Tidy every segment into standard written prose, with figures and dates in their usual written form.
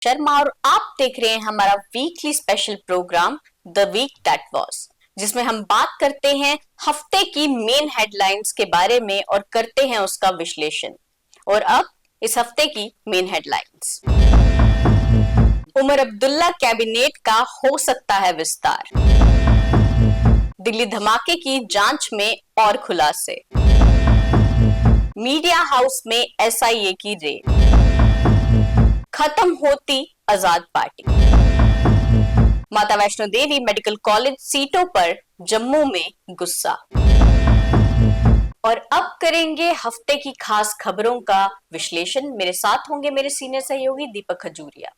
शर्मा और आप देख रहे हैं हमारा weekly special program the week that was, जिसमें हम बात करते हैं हफ्ते की मेन हेडलाइंस के बारे में और करते हैं उसका विश्लेषण। और अब इस हफ्ते की main headlines. Omar Abdullah cabinet का हो सकता है विस्तार। दिल्ली धमाके की जांच में और खुलासे। मीडिया हाउस में एसआईए की रेड। खत्म होती आजाद पार्टी। माता वैष्णो देवी मेडिकल कॉलेज सीटों पर जम्मू में गुस्सा। और अब करेंगे हफ्ते की खास खबरों का विश्लेषण। मेरे साथ होंगे मेरे सीनियर सहयोगी दीपक खजूरिया।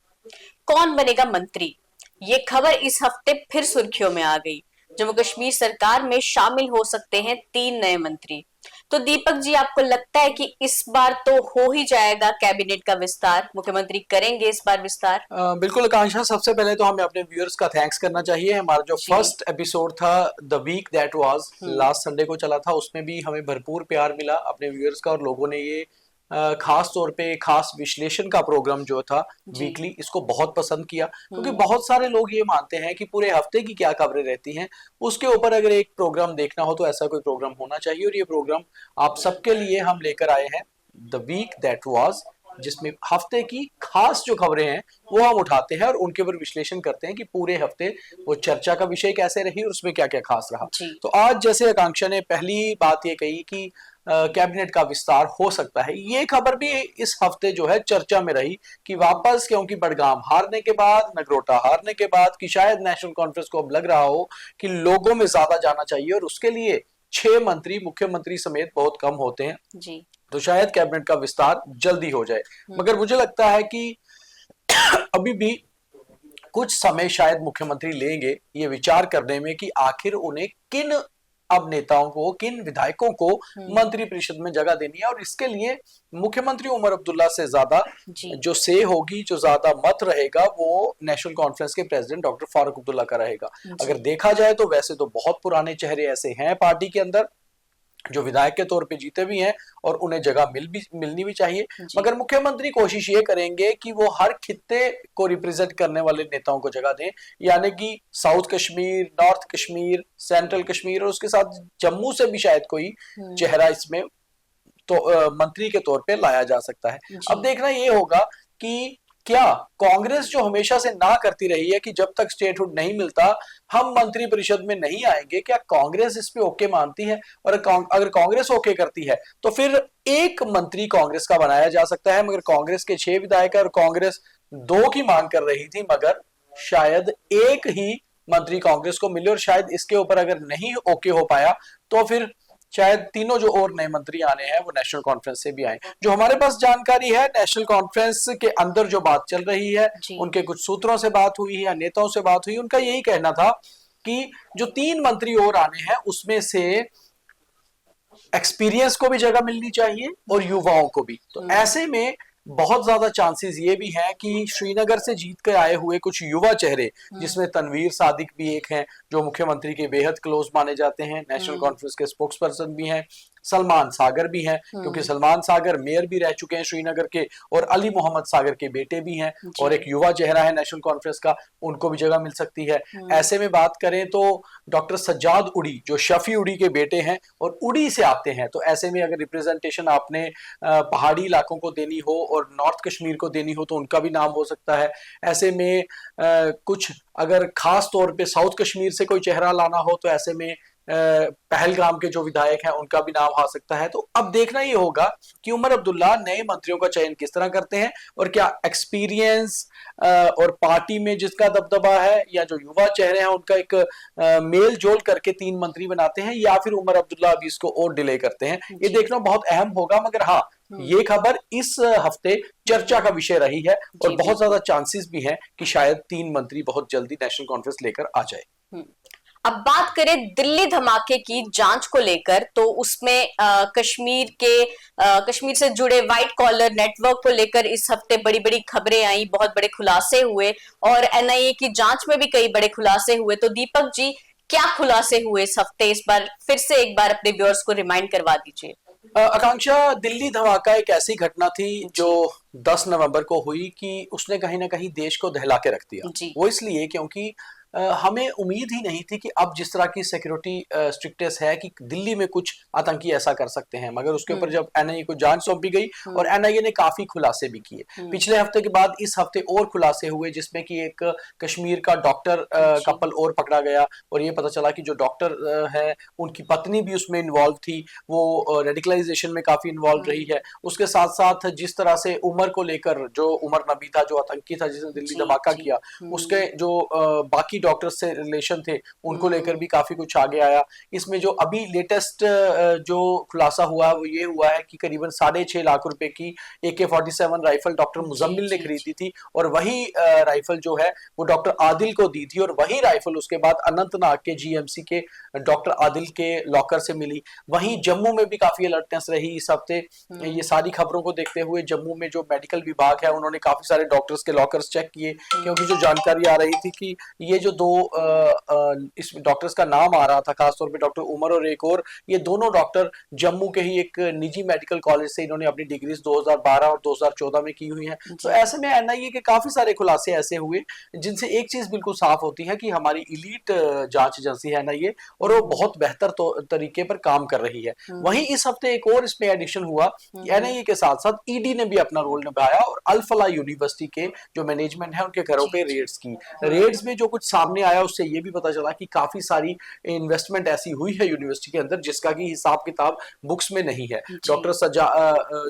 कौन बनेगा मंत्री, ये खबर इस हफ्ते फिर सुर्खियों में आ गई। जम्मू कश्मीर सरकार में शामिल हो सकते हैं 3 नए मंत्री। तो दीपक जी, आपको लगता है कि इस बार तो हो ही जाएगा कैबिनेट का विस्तार, मुख्यमंत्री करेंगे इस बार विस्तार? बिल्कुल आकांक्षा, सबसे पहले तो हमें अपने व्यूअर्स का थैंक्स करना चाहिए। हमारा जो फर्स्ट एपिसोड था the week that was, last Sunday को चला था, उसमें भी हमें भरपूर प्यार मिला अपने व्यूअर्स का, और लोगों ने ये खास तौर पे खास विश्लेषण का प्रोग्राम जो था वीकली, इसको बहुत पसंद किया। क्योंकि बहुत सारे लोग ये मानते हैं कि पूरे हफ्ते की क्या खबरें रहती हैं, उसके ऊपर अगर एक प्रोग्राम देखना हो तो ऐसा कोई प्रोग्राम होना चाहिए। और ये प्रोग्राम आप सबके लिए हम लेकर आए हैं, द वीक दैट वाज, जिसमें हफ्ते की खास जो खबरें हैं वो हम उठाते हैं और उनके ऊपर विश्लेषण करते हैं कि पूरे हफ्ते वो चर्चा का विषय कैसे रही और उसमें क्या क्या खास रहा। तो आज जैसे आकांक्षा ने पहली बात ये कही कि कैबिनेट का विस्तार हो सकता है, ये खबर भी इस हफ्ते जो है चर्चा में रही कि वापस, क्योंकि बड़गाम हारने के बाद, नगरोटा हारने के बाद, कि शायद नेशनल कॉन्फ्रेंस को अब लग रहा हो कि लोगों में ज्यादा जाना चाहिए और उसके लिए 6 मंत्री मुख्यमंत्री समेत बहुत कम होते हैं जी। तो शायद कैबिनेट का विस्तार जल्दी हो जाए। मगर मुझे लगता है कि अभी भी कुछ समय शायद मुख्यमंत्री लेंगे ये विचार करने में कि आखिर उन्हें किन अब नेताओं को, किन विधायकों को मंत्री परिषद में जगह देनी है। और इसके लिए मुख्यमंत्री उमर अब्दुल्ला से ज्यादा जो से होगी, जो ज्यादा मत रहेगा, वो नेशनल कॉन्फ्रेंस के प्रेसिडेंट डॉक्टर फारूक अब्दुल्ला का रहेगा। अगर देखा जाए तो वैसे तो बहुत पुराने चेहरे ऐसे हैं पार्टी के अंदर जो विधायक के तौर पे जीते भी हैं और उन्हें जगह मिलनी भी चाहिए। मगर मुख्यमंत्री कोशिश ये करेंगे कि वो हर खित्ते को रिप्रेजेंट करने वाले नेताओं को जगह दें, यानी कि south Kashmir, north Kashmir, central Kashmir, और उसके साथ जम्मू से भी शायद कोई चेहरा इसमें तो मंत्री के तौर पे लाया जा सकता है। अब देखना ये होगा कि क्या कांग्रेस जो हमेशा से ना करती रही है कि जब तक स्टेटहुड नहीं मिलता हम मंत्री परिषद में नहीं आएंगे, क्या कांग्रेस इस पे ओके मानती है? और अगर कांग्रेस ओके करती है तो फिर एक मंत्री कांग्रेस का बनाया जा सकता है। मगर कांग्रेस के 6 विधायक और कांग्रेस 2 की मांग कर रही थी, मगर शायद एक ही मंत्री कांग्रेस को मिले। और शायद इसके ऊपर अगर नहीं ओके हो पाया तो फिर शायद तीनों जो और नए मंत्री आने हैं वो नेशनल कॉन्फ्रेंस से भी आए। जो हमारे पास जानकारी है, नेशनल कॉन्फ्रेंस के अंदर जो बात चल रही है, उनके कुछ सूत्रों से बात हुई है या नेताओं से बात हुई, उनका यही कहना था कि जो 3 मंत्री और आने हैं उसमें से एक्सपीरियंस को भी जगह मिलनी चाहिए और युवाओं को भी। तो ऐसे में बहुत ज्यादा चांसेस ये भी हैं कि श्रीनगर से जीत कर आए हुए कुछ युवा चेहरे, जिसमें तनवीर सादिक भी एक हैं जो मुख्यमंत्री के बेहद क्लोज माने जाते हैं, नेशनल कॉन्फ्रेंस के स्पोक्स पर्सन भी हैं, सलमान सागर भी हैं, क्योंकि सलमान सागर मेयर भी रह चुके हैं श्रीनगर के, और अली मोहम्मद सागर के बेटे भी हैं, और एक युवा चेहरा है नेशनल कॉन्फ्रेंस का, उनको भी जगह मिल सकती है। ऐसे में बात करें तो डॉक्टर सज्जाद उड़ी जो शफी उड़ी के बेटे हैं और उड़ी से आते हैं, तो ऐसे में अगर रिप्रेजेंटेशन आपने पहाड़ी इलाकों को देनी हो और नॉर्थ कश्मीर को देनी हो तो उनका भी नाम हो सकता है। ऐसे में कुछ अगर खास तौर पे साउथ कश्मीर से कोई चेहरा लाना हो तो ऐसे में पहलगाम के जो विधायक हैं उनका भी नाम आ सकता है। तो अब देखना ये होगा कि उमर अब्दुल्ला नए मंत्रियों का चयन किस तरह करते हैं, और क्या एक्सपीरियंस और पार्टी में जिसका दबदबा है या जो युवा चेहरे हैं उनका एक मेल जोल करके 3 मंत्री बनाते हैं, या फिर उमर अब्दुल्ला अभी इसको और डिले करते हैं, ये देखना बहुत अहम होगा। मगर हाँ, ये खबर इस हफ्ते चर्चा का विषय रही है और बहुत ज्यादा चांसेस भी हैं कि शायद 3 मंत्री बहुत जल्दी नेशनल कॉन्फ्रेंस लेकर आ जाए। अब बात करें दिल्ली धमाके की जांच को लेकर, तो उसमें कश्मीर से जुड़े व्हाइट कॉलर नेटवर्क को लेकर इस हफ्ते बड़ी बड़ी खबरें आई, बहुत बड़े खुलासे हुए, और एनआईए की जांच में भी कई बड़े खुलासे हुए। तो दीपक जी, क्या खुलासे हुए इस हफ्ते? इस बार फिर से एक बार अपने व्यूअर्स को रिमाइंड करवा दीजिए। आकांक्षा, दिल्ली धमाका एक ऐसी घटना थी जो 10 नवंबर को हुई कि उसने कहीं ना कहीं देश को दहला के रख दिया। जी। वो इसलिए क्योंकि हमें उम्मीद ही नहीं थी कि अब जिस तरह की सिक्योरिटी स्ट्रिक्टनेस है कि दिल्ली में कुछ आतंकी ऐसा कर सकते हैं, मगर उसके ऊपर जब एनआईए को जांच सौंपी गई और एनआईए ने काफी खुलासे भी किए। पिछले हफ्ते के बाद इस हफ्ते और खुलासे हुए, जिसमें कि एक कश्मीर का डॉक्टर कपल और पकड़ा गया और ये पता चला कि जो डॉक्टर है उनकी पत्नी भी उसमें इन्वॉल्व थी, वो रेडिकलाइजेशन में काफी इन्वॉल्व रही है। उसके साथ साथ जिस तरह से उमर को लेकर, जो उमर नबी था जो आतंकी था जिसने दिल्ली धमाका किया, उसके जो बाकी डॉक्टर्स से रिलेशन थे उनको लेकर भी काफी कुछ आगे आया। इसमें जो अभी लेटेस्ट जो खुलासा हुआ है वो ये हुआ है कि करीबन 6.5 लाख रुपए की AK-47 राइफल डॉक्टर मुजम्मिल ने खरीदी थी और वही राइफल जो है वो डॉक्टर आदिल को दी थी और वही राइफल उसके बाद अनंतनाग के GMC के डॉक्टर आदिल के लॉकर से मिली। वहीं जम्मू में भी काफी अलर्टनेस रही इस हफ्ते। ये सारी खबरों को देखते हुए जम्मू में जो मेडिकल विभाग है उन्होंने काफी सारे डॉक्टर्स के लॉकर्स चेक किए, क्योंकि जो जानकारी आ रही थी कि ये जो दो इस डॉक्टर्स का नाम आ रहा था, खासतौर पे डॉक्टर उमर और एक और, ये दोनों डॉक्टर जम्मू के ही एक निजी मेडिकल कॉलेज से इन्होंने अपनी डिग्रीज 2012 और 2014 में की हुई हैं। तो ऐसे में एनआईए के काफी सारे खुलासे ऐसे हुए जिनसे एक चीज बिल्कुल साफ होती है कि हमारी इलीट जांच एजेंसी है एनआईए और वो बहुत बेहतर तरीके पर काम कर रही है। वहीं इस हफ्ते एक और इसमें एडिशन हुआ कि एनआईए के साथ साथ ईडी ने भी अपना रोल निभाया और अल फलाह यूनिवर्सिटी के जो मैनेजमेंट है उनके घरों पे रेड्स की। रेड्स में जो कुछ सामने आया उससे ये भी पता चला कि काफी सारी इन्वेस्टमेंट ऐसी हुई है यूनिवर्सिटी के अंदर जिसका की हिसाब किताब बुक्स में नहीं है। डॉक्टर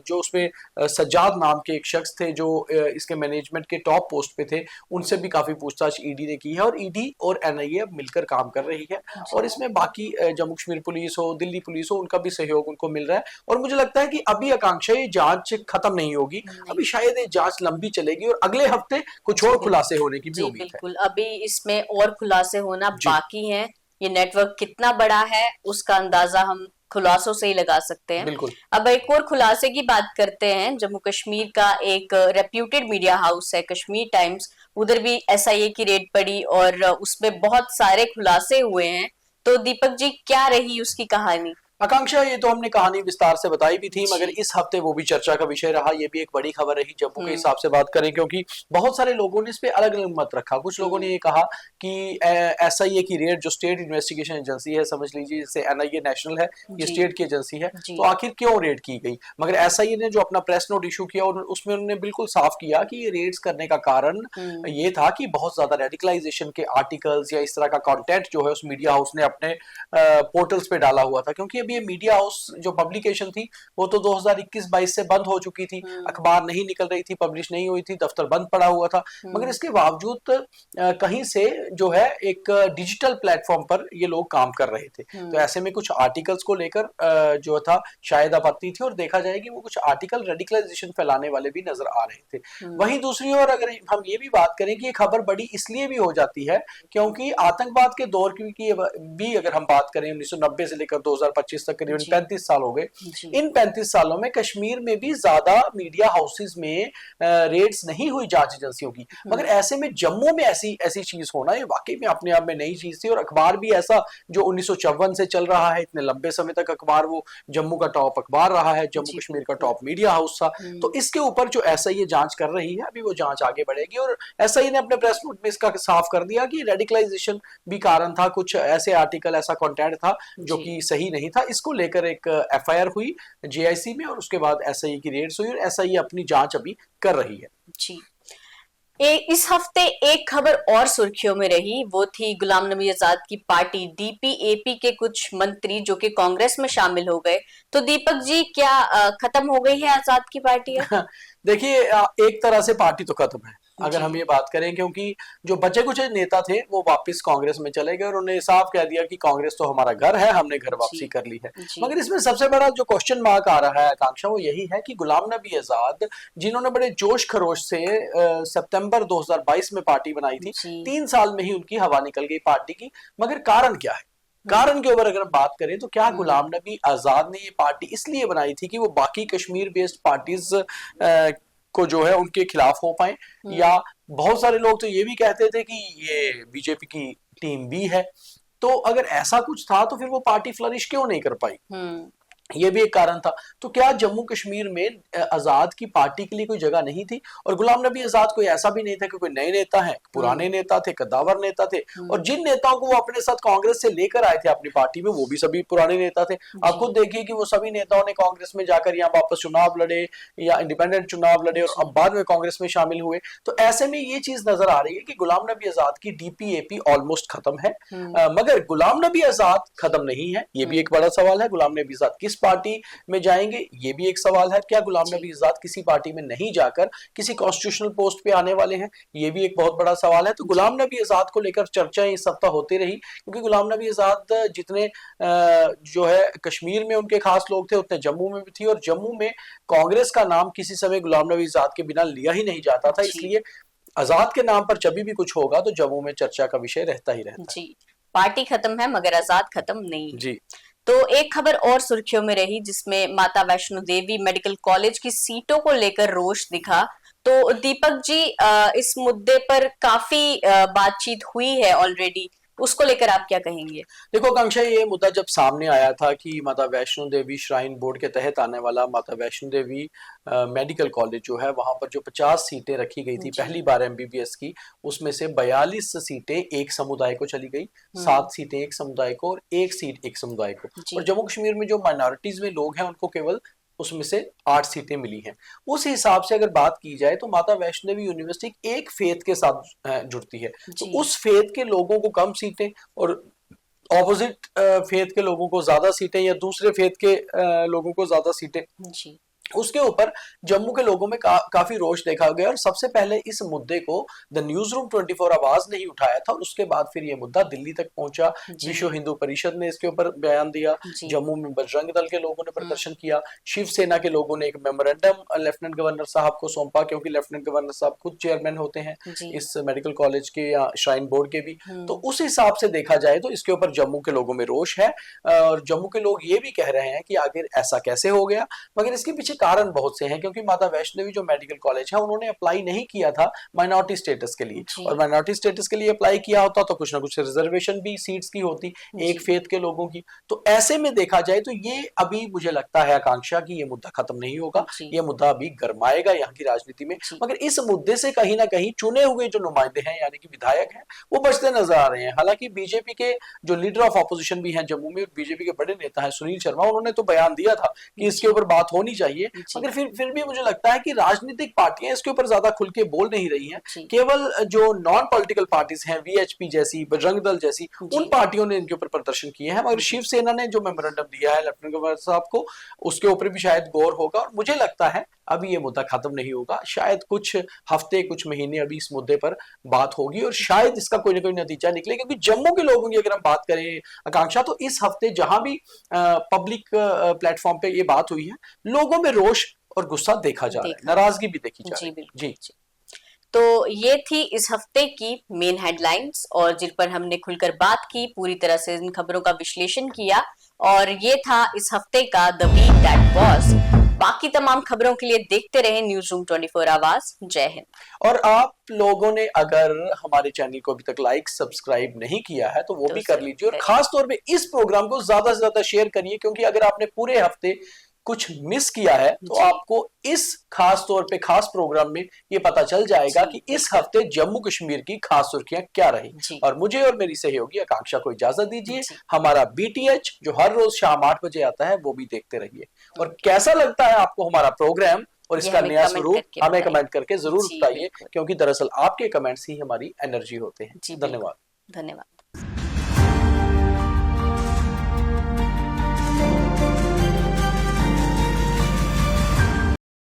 जो उसमें सज्जाद नाम के एक शख्स थे जो इसके मैनेजमेंट के टॉप पोस्ट पे थे, उनसे भी काफी पूछताछ ईडी ने की है और ईडी और एनआईए अब मिलकर काम कर रही है और इसमें बाकी जम्मू कश्मीर पुलिस हो, दिल्ली पुलिस हो, उनका भी सहयोग उनको मिल रहा है। और मुझे लगता है कि अभी आकांक्षा ये जांच खत्म नहीं होगी, अभी शायद ये जांच लंबी चलेगी और अगले हफ्ते कुछ और खुलासे होने की भी उम्मीद है। बिल्कुल, अभी इसमें और खुलासे होना बाकी हैं। ये नेटवर्क कितना बड़ा है उसका अंदाजा हम खुलासों से ही लगा सकते हैं। बिल्कुल। अब एक और खुलासे की बात करते हैं। जम्मू कश्मीर का एक रेप्यूटेड मीडिया हाउस है कश्मीर टाइम्स, उधर भी एसआईए की रेड पड़ी और उसमें बहुत सारे खुलासे हुए हैं। तो दीपक जी, क्या रही उसकी कहानी? आकांक्षा, ये तो हमने कहानी विस्तार से बताई भी थी, मगर इस हफ्ते वो भी चर्चा का विषय रहा। ये भी एक बड़ी खबर रही जम्मू के हिसाब से बात करें, क्योंकि बहुत सारे लोगों ने इस पे अलग अलग मत रखा। कुछ लोगों ने ये कहा कि एसआईए की रेड जो स्टेट इन्वेस्टिगेशन एजेंसी है, समझ लीजिए जैसे एनआईए नेशनल है, ये स्टेट की एजेंसी है, तो आखिर क्यों रेड की गई? मगर एसआईए ने जो अपना प्रेस नोट इशू किया और उसमें उन्होंने बिल्कुल साफ किया कि ये रेड्स करने का कारण ये था कि बहुत ज्यादा रेडिकलाइजेशन के आर्टिकल्स या इस तरह का कॉन्टेंट जो है उस मीडिया हाउस ने अपने पोर्टल्स पे डाला हुआ था। क्योंकि ये मीडिया हाउस जो पब्लिकेशन थी वो तो 2021-22 से बंद हो चुकी थी, अखबार नहीं निकल रही थी, पब्लिश नहीं हुई थी, दफ्तर बंद पड़ा हुआ था। मगर इसके बावजूद कहीं से जो है एक डिजिटल प्लेटफॉर्म पर ये लोग काम कर रहे थे। तो ऐसे में कुछ आर्टिकल्स को लेकर जो था शायद आपत्ति थी और देखा जाए कि वो कुछ आर्टिकल रेडिकलाइजेशन फैलाने वाले भी नजर आ रहे थे। वहीं दूसरी ओर अगर हम ये भी बात करें कि ये खबर बड़ी इसलिए भी हो जाती है क्योंकि आतंकवाद के दौर की भी अगर हम बात करें 1990 से लेकर 2025 तक करीबन 35 साल हो गए। इन 35 सालों में कश्मीर में भी ज्यादा मीडिया हाउसेस में रेड्स नहीं हुई जांच एजेंसियों की, मगर ऐसे में जम्मू में ऐसी चीज होना ये वाकई में अपने आप में नई चीज थी। और अखबार भी ऐसा जो 1954 से चल रहा है, इतने लंबे समय तक अखबार वो जम्मू का टॉप अखबार रहा है, जम्मू कश्मीर का टॉप मीडिया हाउस था। तो इसके ऊपर जो एसआईए जांच कर रही है, अभी वो जांच आगे बढ़ेगी और एसआईए ने अपने प्रेस नोट में इसका साफ कर दिया कि रेडिकलाइजेशन भी कारण था, कुछ ऐसे आर्टिकल, ऐसा कंटेंट था जो कि सही नहीं था। इसको लेकर एक एफआईआर हुई जेआईसी में और उसके बाद एसआईए की रेड्स हुई और एसआईए अपनी जांच अभी कर रही है। जी। इस हफ्ते एक खबर और सुर्खियों में रही, वो थी गुलाम नबी आजाद की पार्टी डीपीएपी के कुछ मंत्री जो कि कांग्रेस में शामिल हो गए। तो दीपक जी, क्या खत्म हो गई है आजाद की पार्टी? देखिए, एक तरह से पार्टी तो खत्म है अगर हम ये बात करें, क्योंकि जो बचे कुछ नेता थे वो वापस कांग्रेस में चले गए और उन्होंने साफ कह दिया कि कांग्रेस तो हमारा घर है, हमने घर वापसी कर ली है। मगर इसमें सबसे बड़ा जो क्वेश्चन मार्क आ रहा है आकांक्षा, वो यही है कि गुलाम नबी आजाद जिन्होंने बड़े जोश खरोश से सितंबर 2022 में पार्टी बनाई थी, 3 साल में ही उनकी हवा निकल गई पार्टी की। मगर कारण क्या है? कारण के ऊपर अगर बात करें तो क्या गुलाम नबी आजाद ने ये पार्टी इसलिए बनाई थी कि वो बाकी कश्मीर बेस्ड पार्टीज को जो है उनके खिलाफ हो पाए, या बहुत सारे लोग तो ये भी कहते थे कि ये बीजेपी की टीम बी है। तो अगर ऐसा कुछ था तो फिर वो पार्टी फ्लरिश क्यों नहीं कर पाई? ये भी एक कारण था। तो क्या जम्मू कश्मीर में आजाद की पार्टी के लिए कोई जगह नहीं थी? और गुलाम नबी आजाद कोई ऐसा भी नहीं था कि कोई नए नेता हैं, पुराने नेता थे, कद्दावर नेता थे, और जिन नेताओं को वो अपने साथ कांग्रेस से लेकर आए थे अपनी पार्टी में, वो भी सभी पुराने नेता थे। आप खुद देखिए कि वो सभी नेताओं ने कांग्रेस में जाकर यहाँ वापस चुनाव लड़े या इंडिपेंडेंट चुनाव लड़े और अब बाद में कांग्रेस में शामिल हुए। तो ऐसे में ये चीज नजर आ रही है कि गुलाम नबी आजाद की डीपीएपी ऑलमोस्ट खत्म है, मगर गुलाम नबी आजाद खत्म नहीं है। ये भी एक बड़ा सवाल है। गुलाम नबी आजाद किस पार्टी में जाएंगे, ये भी एक सवाल है। क्या गुलाम नबी आजाद किसी पार्टी में नहीं जाकर किसी कॉन्स्टिट्यूशनल पोस्ट पे आने वाले हैं, ये भी एक बहुत बड़ा सवाल है। तो गुलाम नबी आजाद को लेकर चर्चाएं इस सप्ताह होती रही, क्योंकि गुलाम नबी आजाद जितने जो है कश्मीर में उनके खास लोग थे, उतने जम्मू में भी थी, और जम्मू में कांग्रेस का नाम किसी समय गुलाम नबी आजाद के बिना लिया ही नहीं जाता था। इसलिए आजाद के नाम पर जब भी कुछ होगा तो जम्मू में चर्चा का विषय रहता ही रहता है। जी, पार्टी खत्म है मगर आजाद खत्म नहीं। जी। तो एक खबर और सुर्खियों में रही, जिसमें माता वैष्णो देवी मेडिकल कॉलेज की सीटों को लेकर रोष दिखा। तो दीपक जी, इस मुद्दे पर काफी बातचीत हुई है ऑलरेडी, उसको लेकर आप क्या कहेंगे? देखो आकांक्षा, ये मुद्दा जब सामने आया था कि माता वैष्णो देवी श्राइन बोर्ड के तहत आने वाला माता वैष्णो देवी मेडिकल कॉलेज जो है, वहां पर जो 50 सीटें रखी गई थी पहली बार एमबीबीएस की, उसमें से 42 सीटें एक समुदाय को चली गई, 7 सीटें एक समुदाय को और 1 सीट एक समुदाय को। और जम्मू कश्मीर में जो माइनॉरिटीज में लोग हैं उनको केवल उसमें से 8 सीटें मिली हैं। उस हिसाब से अगर बात की जाए तो माता वैष्णो देवी यूनिवर्सिटी एक फेथ के साथ जुड़ती है, तो उस फेथ के लोगों को कम सीटें और ऑपोजिट फेथ के लोगों को ज्यादा सीटें, या दूसरे फेथ के लोगों को ज्यादा सीटें, उसके ऊपर जम्मू के लोगों में काफी रोष देखा गया। और सबसे पहले इस मुद्दे को द न्यूज रूम 24 आवाज ने ही उठाया था, और उसके बाद फिर ये मुद्दा दिल्ली तक पहुंचा। विश्व हिंदू परिषद ने इसके ऊपर बयान दिया, जम्मू में बजरंग दल के लोगों ने प्रदर्शन किया, शिवसेना के लोगों ने एक मेमोरेंडम लेफ्टिनेंट गवर्नर साहब को सौंपा, क्योंकि लेफ्टिनेंट गवर्नर साहब खुद चेयरमैन होते हैं इस मेडिकल कॉलेज के या श्राइन बोर्ड के भी। तो उस हिसाब से देखा जाए तो इसके ऊपर जम्मू के लोगों में रोष है, और जम्मू के लोग ये भी कह रहे हैं कि आखिर ऐसा कैसे हो गया। मगर इसके पीछे कारण बहुत से हैं, क्योंकि माता वैष्णो देवी जो मेडिकल कॉलेज है, उन्होंने अप्लाई नहीं किया था माइनॉरिटी स्टेटस के लिए, और माइनॉरिटी स्टेटस के लिए अप्लाई किया होता तो कुछ ना कुछ रिजर्वेशन भी सीट्स की होती एक फेथ के लोगों की। तो ऐसे में देखा जाए तो ये अभी मुझे लगता है आकांक्षा कि ये मुद्दा खत्म नहीं होगा, ये मुद्दा अभी गरमाएगा यहाँ की राजनीति में। मगर इस मुद्दे से कहीं ना कहीं चुने हुए जो नुमाइंदे हैं यानी कि विधायक हैं, वो बचते नजर आ रहे हैं। हालांकि बीजेपी के जो लीडर ऑफ ऑपोजिशन भी हैं जम्मू में, बीजेपी के बड़े नेता हैं सुनील शर्मा, उन्होंने तो बयान दिया था कि इसके ऊपर बात होनी चाहिए, मगर फिर भी मुझे लगता है कि राजनीतिक पार्टियां इसके ऊपर ज्यादा खुल के बोल नहीं रही हैं। केवल जो नॉन पॉलिटिकल पार्टीज हैं, वीएचपी जैसी, बजरंग दल जैसी, उन पार्टियों ने इनके ऊपर प्रदर्शन किए हैं। मगर शिवसेना ने जो मेमोरेंडम दिया है लेफ्टिनेंट गवर्नर साहब को, उसके ऊपर भी शायद गौर होगा। और मुझे लगता है अभी ये मुद्दा खत्म नहीं होगा, शायद कुछ हफ्ते कुछ महीने अभी इस मुद्दे पर बात होगी, और शायद इसका कोई ना कोई नतीजा निकले। क्योंकि जम्मू के लोगों की अगर हम बात करें आकांक्षा, तो इस हफ्ते जहां भी पब्लिक प्लेटफॉर्म पे ये बात हुई है, लोगों में रोष और गुस्सा देखा जा रहा है, नाराजगी भी देखी जा रही है। जी। तो ये थी इस हफ्ते की मेन हेडलाइंस, और जिन पर हमने खुलकर बात की, पूरी तरह से इन खबरों का विश्लेषण किया, और ये था इस हफ्ते का द वीक दैट वाज। बाकी तमाम खबरों के लिए देखते रहे न्यूज रूम 24 आवाज। जय हिंद। और आप लोगों ने अगर हमारे चैनल को अभी तक लाइक सब्सक्राइब नहीं किया है तो वो भी कर लीजिए, और खास तौर पे इस प्रोग्राम को ज्यादा से ज्यादा शेयर करिए, क्योंकि अगर आपने पूरे हफ्ते कुछ मिस किया है तो आपको इस खास तौर पे खास प्रोग्राम में ये पता चल जाएगा कि इस हफ्ते जम्मू कश्मीर की खास सुर्खियां क्या रही। और मुझे और मेरी सहयोगी आकांक्षा को इजाजत दीजिए। हमारा बीटीएच जो हर रोज शाम 8 बजे आता है वो भी देखते रहिए। और कैसा लगता है आपको हमारा प्रोग्राम और इसका नया स्वरूप, हमें कमेंट करके जरूर बताइए, क्योंकि दरअसल आपके कमेंट्स ही हमारी एनर्जी होते हैं। धन्यवाद।